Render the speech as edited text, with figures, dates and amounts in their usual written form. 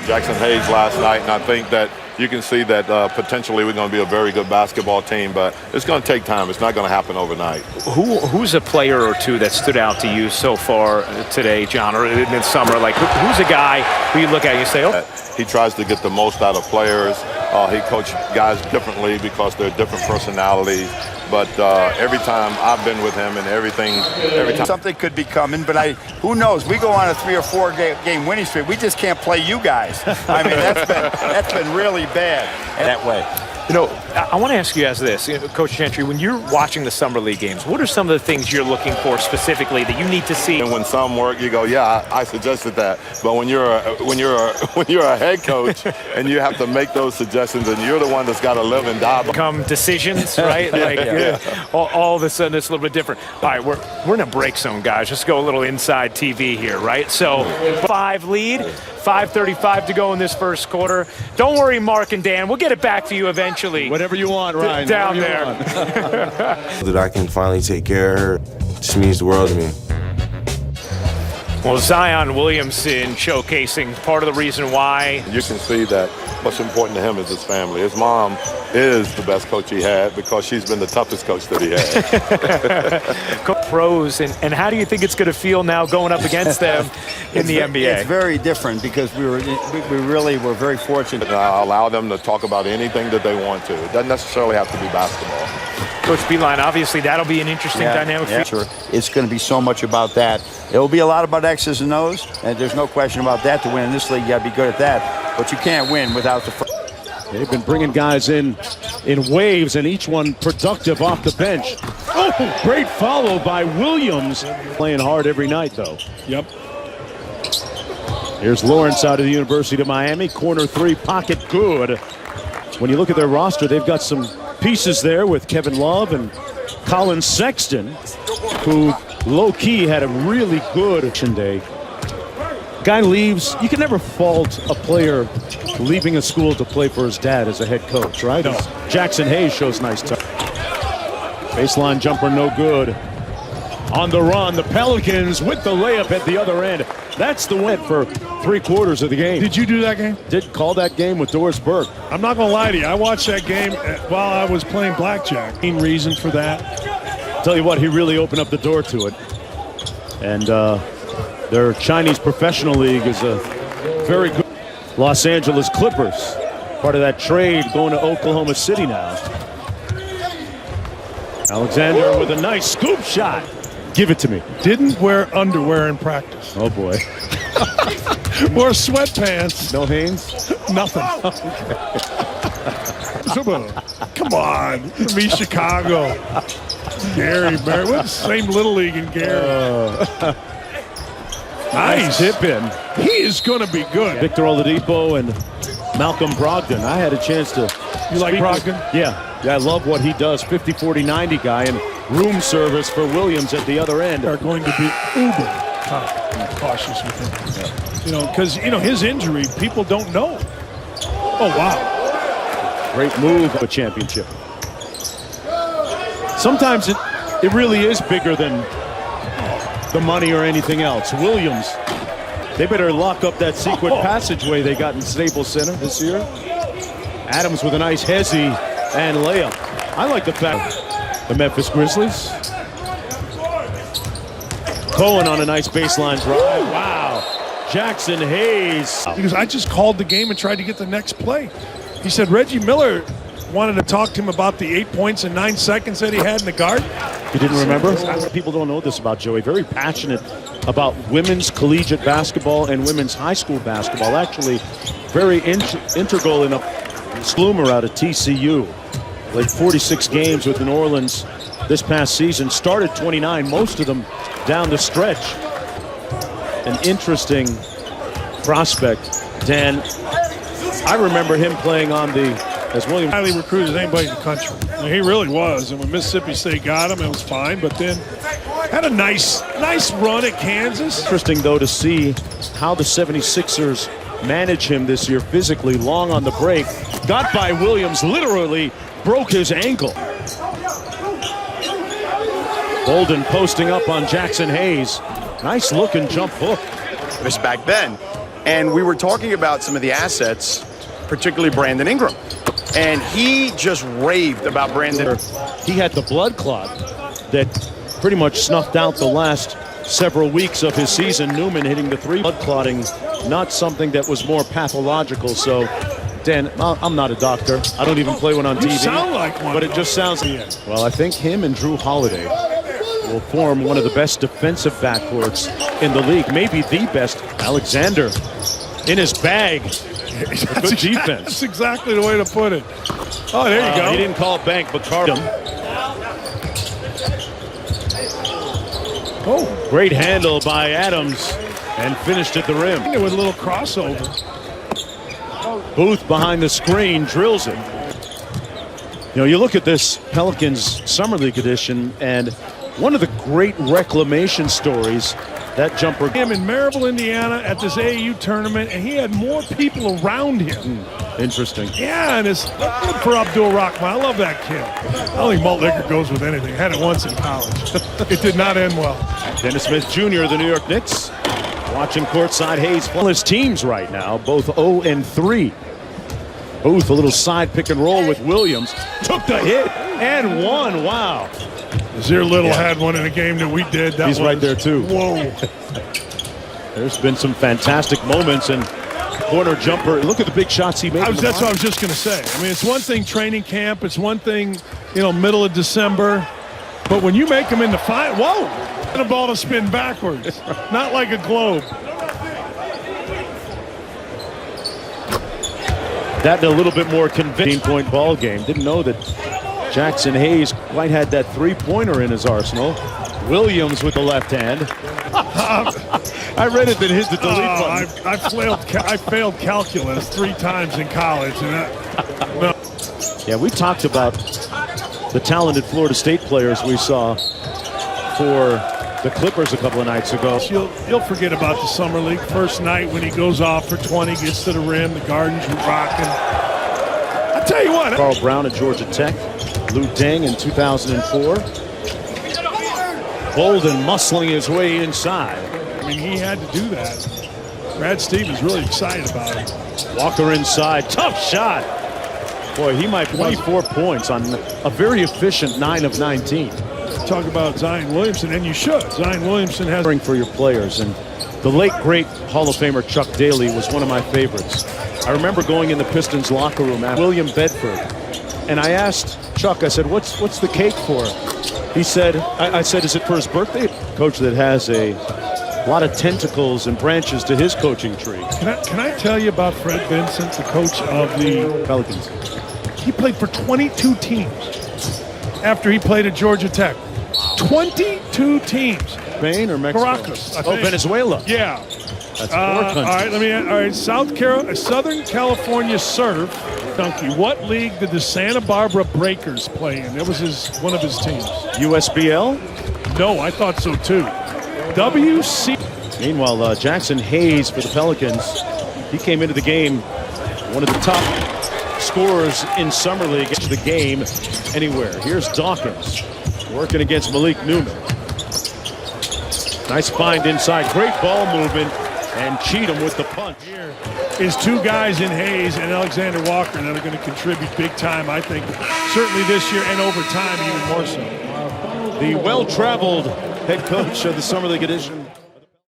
Jackson Hayes last night, and I think that you can see that potentially we're going to be a very good basketball team, but it's going to take time. It's not going to happen overnight. Who's a player or two that stood out to you so far today, John, or in the summer? Like, who's a guy who you look at and you say, oh? He tries to get the most out of players. He coaches guys differently because they're different personalities. But every time I've been with him and every time something could be coming, but who knows? We go on a 3 or 4 game winning streak. We just can't play you guys. I mean, that's been really bad that way. You know, I want to ask you guys this, Coach Gentry, when you're watching the Summer League games, what are some of the things you're looking for specifically that you need to see? And when some work, you go, yeah, I suggested that. But when you're a head coach and you have to make those suggestions and you're the one that's got to live and die. Become decisions, right? All of a sudden it's a little bit different. All right, we're in a break zone, guys. Just go a little inside TV here, right? So 5 lead, 5:35 to go in this first quarter. Don't worry, Mark and Dan. We'll get it back to you eventually. Whatever you want, Ryan. Down there. That I can finally take care of her just means the world to me. Well, Zion Williamson showcasing part of the reason why. You can see that what's important to him is his family. His mom is the best coach he had because she's been the toughest coach that he had. Pros, and how do you think it's going to feel now going up against them in the NBA? It's very different because we really were very fortunate. Allow them to talk about anything that they want to. It doesn't necessarily have to be basketball. Coach Beeline, obviously that'll be an interesting dynamic. Sure. It's going to be so much about that. It will be a lot about X's and O's, and there's no question about that. To win in this league, you got to be good at that. But you can't win without the. They've been bringing guys in waves, and each one productive off the bench. Oh, great follow by Williams. Playing hard every night, though. Yep. Here's Lawrence out of the University of Miami. Corner 3, pocket good. When you look at their roster, they've got some pieces there with Kevin Love and Colin Sexton, who low-key had a really good day. Guy leaves. You can never fault a player leaving a school to play for his dad as a head coach, right? No. Jackson Hayes shows nice touch. Baseline jumper no good. On the run, the Pelicans with the layup at the other end. That's the win for 3/4 of the game. Did you do that game? Did call that game with Doris Burke. I'm not going to lie to you. I watched that game while I was playing blackjack. Main reason for that. Tell you what, he really opened up the door to it. And their Chinese professional league is a very good. Los Angeles Clippers, part of that trade going to Oklahoma City now. Alexander with a nice scoop shot. Give it to me. Didn't wear underwear in practice. Oh, boy. Wore sweatpants. No Hanes? Nothing. Come on. Me, Chicago. Gary, Barry. What's the same Little League in Gary? Nice tip in. He is going to be good. Victor Oladipo and Malcolm Brogdon. I had a chance to. You like Brogdon? Yeah, I love what he does. 50, 40, 90 guy, and room service for Williams at the other end. Are going to be uber cautious with him. Yeah. You know, because his injury, people don't know. Oh wow! Great move of a championship. Sometimes it really is bigger than the money or anything else. Williams, they better lock up that secret passageway they got in Staples Center this year. Adams with a nice hezzy and layup. I like the fact the Memphis Grizzlies. Cohen on a nice baseline drive. Wow. Jackson Hayes. Because I just called the game and tried to get the next play. He said Reggie Miller wanted to talk to him about the 8 points in 9 seconds that he had in the guard. You didn't remember? People don't know this about Joey. Very passionate about women's collegiate basketball and women's high school basketball. Actually, very integral in a Slumer out of TCU. Played 46 games with New Orleans this past season. Started 29, most of them down the stretch. An interesting prospect. Dan, I remember him playing on as Williams. Highly recruited as anybody in the country. And he really was. And when Mississippi State got him, it was fine. But then Had a nice run at Kansas. Interesting, though, to see how the 76ers manage him this year physically. Long on the break. Got by Williams, literally broke his ankle. Bolden posting up on Jackson Hayes. Nice looking jump hook. This back then. And we were talking about some of the assets, particularly Brandon Ingram. And he just raved about Brandon. He had the blood clot that pretty much snuffed out the last several weeks of his season. Newman hitting the three. Blood clotting, not something that was more pathological. So, Dan, I'm not a doctor. I don't even play one on TV. You sound like one. But it just sounds like, well, I think him and Drew Holiday will form one of the best defensive backcourts in the league. Maybe the best. Alexander in his bag. Good defense. That's exactly the way to put it. Oh, there you go. He didn't call it bank, but carved him. Oh, great handle by Adams and finished at the rim. With a little crossover. Booth behind the screen drills it. You know, you look at this Pelicans Summer League edition, and one of the great reclamation stories, that jumper. Him in Maryville, Indiana at this AAU tournament, and he had more people around him. Interesting. Yeah, and it's good for Abdul Rahman. I love that kid. I don't think Malt Liquor goes with anything. Had it once in college. It did not end well. Dennis Smith Jr. of the New York Knicks watching courtside. Hayes playing his teams right now, both 0-3. Booth, a little side pick and roll with Williams. Took the hit and won. Wow. Zir Little had one in a game that we did. He's right there, too. Whoa. There's been some fantastic moments, and corner jumper. Look at the big shots he made. That's what I was just going to say. I mean, it's one thing training camp. It's one thing, middle of December. But when you make them in the final, whoa, and a ball to spin backwards. Not like a globe. That in a little bit more convincing point ball game. Didn't know that Jackson Hayes quite had that three-pointer in his arsenal. Williams with the left hand. I read it, then hit the delete button. I failed calculus 3 times in college. And Yeah, we talked about the talented Florida State players we saw for the Clippers a couple of nights ago. You'll forget about the Summer League. First night when he goes off for 20, gets to the rim, the Garden's rocking. I tell you what. Carl Brown at Georgia Tech. Lou Deng in 2004. Bolden muscling his way inside. I mean, he had to do that. Brad Stevens really excited about it. Walker inside. Tough shot. Boy, he might 24 points on a very efficient 9 of 19. Talk about Zion Williamson, and you should. Zion Williamson has for your players, and the late great Hall of Famer Chuck Daly was one of my favorites. I remember going in the Pistons locker room after William Bedford, and I asked Chuck, I said, what's the cake for? He said, I said, is it for his birthday? Coach that has a lot of tentacles and branches to his coaching tree. Can I tell you about Fred Vincent, the coach of the Pelicans? He played for 22 teams after he played at Georgia Tech. 22 teams. Spain or Mexico? Caracas. Venezuela. Yeah. That's 4 countries. All right, Southern California Surf. Donkey. What league did the Santa Barbara Breakers play in? That was one of his teams. USBL? No, I thought so too. WC. Meanwhile, Jackson Hayes for the Pelicans. He came into the game one of the top scorers in Summer League. Into the game anywhere. Here's Dawkins working against Malik Newman. Nice find inside. Great ball movement. And Cheatham with the punch. Here is 2 guys in Hayes and Alexander Walker that are going to contribute big time, I think, certainly this year and over time even more so. The well-traveled head coach of the Summer League edition.